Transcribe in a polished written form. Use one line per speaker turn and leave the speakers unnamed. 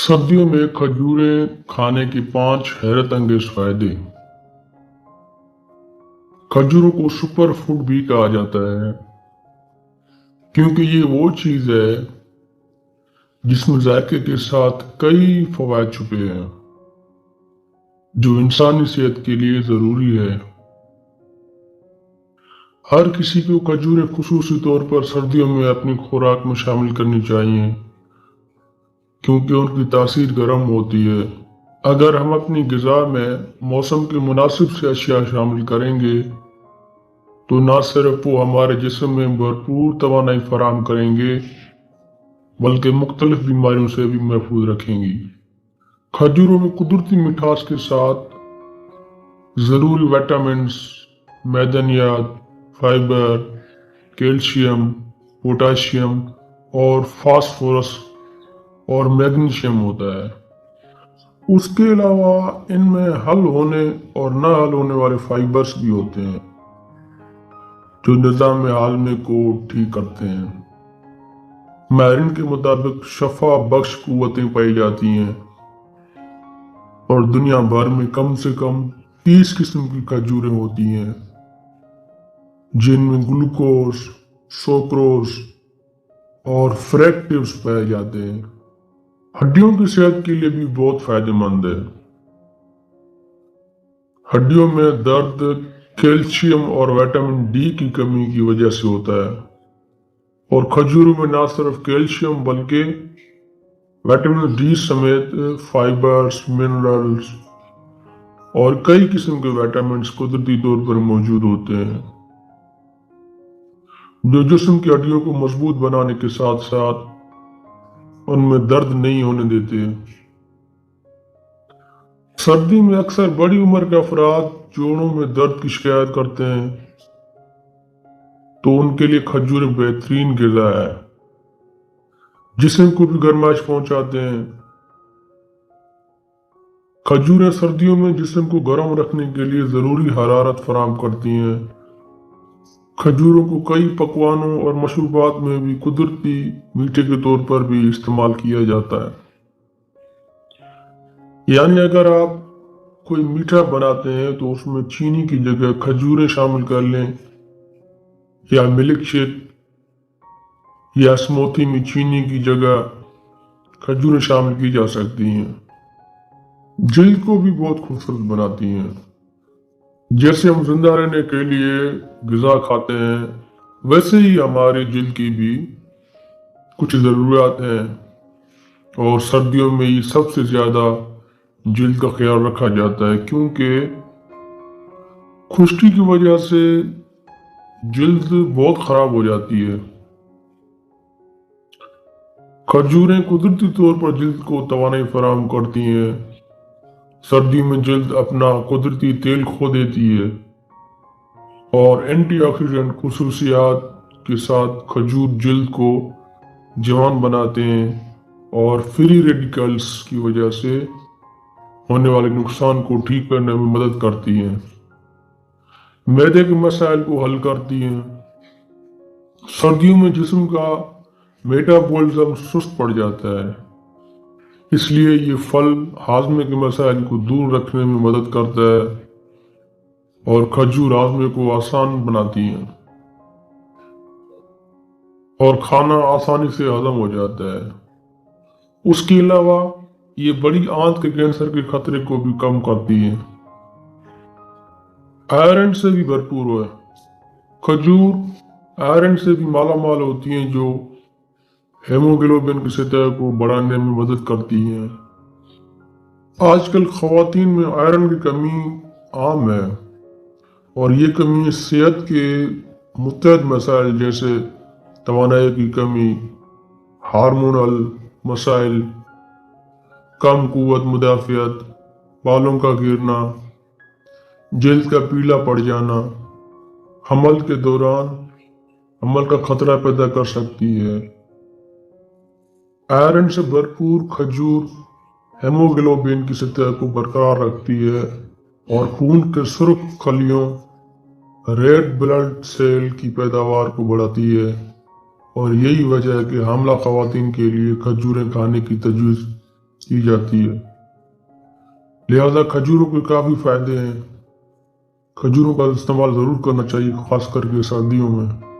सर्दियों में खजूरें खाने की 5 हैरत अंगेज फायदे। खजूरों को सुपर फूड भी कहा जाता है क्योंकि ये वो चीज है जिसमें जायके के साथ कई फवायद छुपे हैं जो इंसानी सेहत के लिए जरूरी है। हर किसी को खजूरें खुसूसी तौर पर सर्दियों में अपनी खुराक में शामिल करनी चाहिए क्योंकि उनकी तासीर गर्म होती है। अगर हम अपनी ग़िज़ा में मौसम के मुनासिब से अशिया शामिल करेंगे तो न सिर्फ वो हमारे जिस्म में भरपूर तवानाई फराहम करेंगे बल्कि मुख्तलिफ बीमारियों से भी महफूज रखेंगी। खजूरों में कुदरती मिठास के साथ ज़रूरी विटामिन्स, मैदनियात, फाइबर, कैल्शियम, पोटाशियम और फास्फोरस और मैग्नीशियम होता है। उसके अलावा इनमें हल होने और न हल होने वाले फाइबर्स भी होते हैं जो निज़ाम हाज़मे को ठीक करते हैं। माहिरीन के मुताबिक शफा बख्श कुव्वतें पाई जाती हैं और दुनिया भर में कम से कम 30 किस्म की खजूरें होती हैं जिनमें ग्लूकोज, सुक्रोज और फ्रैक्टिव्स पाए जाते हैं। हड्डियों की सेहत के लिए भी बहुत फायदेमंद है। हड्डियों में दर्द कैल्शियम और विटामिन डी की कमी की वजह से होता है और खजूरों में न सिर्फ कैल्शियम बल्कि विटामिन डी समेत फाइबर्स, मिनरल्स और कई किस्म के विटामिन्स कुदरती तौर पर मौजूद होते हैं जो जिस्म की हड्डियों को मजबूत बनाने के साथ साथ उनमें दर्द नहीं होने देते। सर्दी में अक्सर बड़ी उम्र के अफराद जोड़ों में दर्द की शिकायत करते हैं तो उनके लिए खजूर बेहतरीन ग़िज़ा है। जिस्म को भी गर्माइश पहुंचाते हैं। खजूरें सर्दियों में जिस्म को गर्म रखने के लिए ज़रूरी हरारत फराहम करती हैं। खजूरों को कई पकवानों और मशरूबात में भी कुदरती मीठे के तौर पर भी इस्तेमाल किया जाता है। यानी अगर आप कोई मीठा बनाते हैं तो उसमें चीनी की जगह खजूरें शामिल कर लें या मिल्क शेक या स्मूथी में चीनी की जगह खजूरें शामिल की जा सकती हैं। जिल्द को भी बहुत खूबसूरत बनाती हैं। जैसे हम जिंदा रहने के लिए ग़िज़ा खाते हैं वैसे ही हमारी जिल्द की भी कुछ ज़रूरियात हैं और सर्दियों में ही सबसे ज़्यादा जिल्द का ख्याल रखा जाता है क्योंकि खुश्की की वजह से जिल्द बहुत ख़राब हो जाती है। खजूरें कुदरती तौर पर जिल्द को तवानाई फराहम करती हैं। सर्दी में जिल्द अपना कुदरती तेल खो देती है और एंटीऑक्सीडेंट खुसूसियात के साथ खजूर जिल्द को जवान बनाते हैं और फ्री रेडिकल्स की वजह से होने वाले नुकसान को ठीक करने में मदद करती हैं। मैदे के मसाइल को हल करती हैं। सर्दियों में जिस्म का मेटाबॉलिज्म सुस्त पड़ जाता है इसलिए ये फल हाजमे के मसाइल को दूर रखने में मदद करता है और खजूर हाजमे को आसान बनाती हैं और खाना आसानी से हजम हो जाता है। उसके अलावा ये बड़ी आंत के कैंसर के खतरे को भी कम करती है। आयरन से भी भरपूर है। खजूर आयरन से भी माला माल होती हैं जो हेमोग्लोबिन की सतह को बढ़ाने में मदद करती हैं। आजकल ख़वातीन में आयरन की कमी आम है और ये कमी सेहत के मुतअद्दिद मसाइल जैसे तवानाई की कमी, हार्मोनल मसाइल, कम कुव्वत मुदाफ़ियत, बालों का गिरना, जिल्द का पीला पड़ जाना, हमल के दौरान हमल का खतरा पैदा कर सकती है। आयरन से भरपूर खजूर हेमोग्लोबिन की सतह को बरकरार रखती है और खून के सुर्ख खलियों रेड ब्लड सेल की पैदावार को बढ़ाती है और यही वजह है कि हामला ख़वातीन के लिए खजूरें खाने की तजवीज़ کی جاتی ہے، لہذا کھجوروں کے کافی فائدے ہیں۔ کھجوروں کا استعمال ضرور کرنا چاہیے، خاص کر کے سردیوں میں۔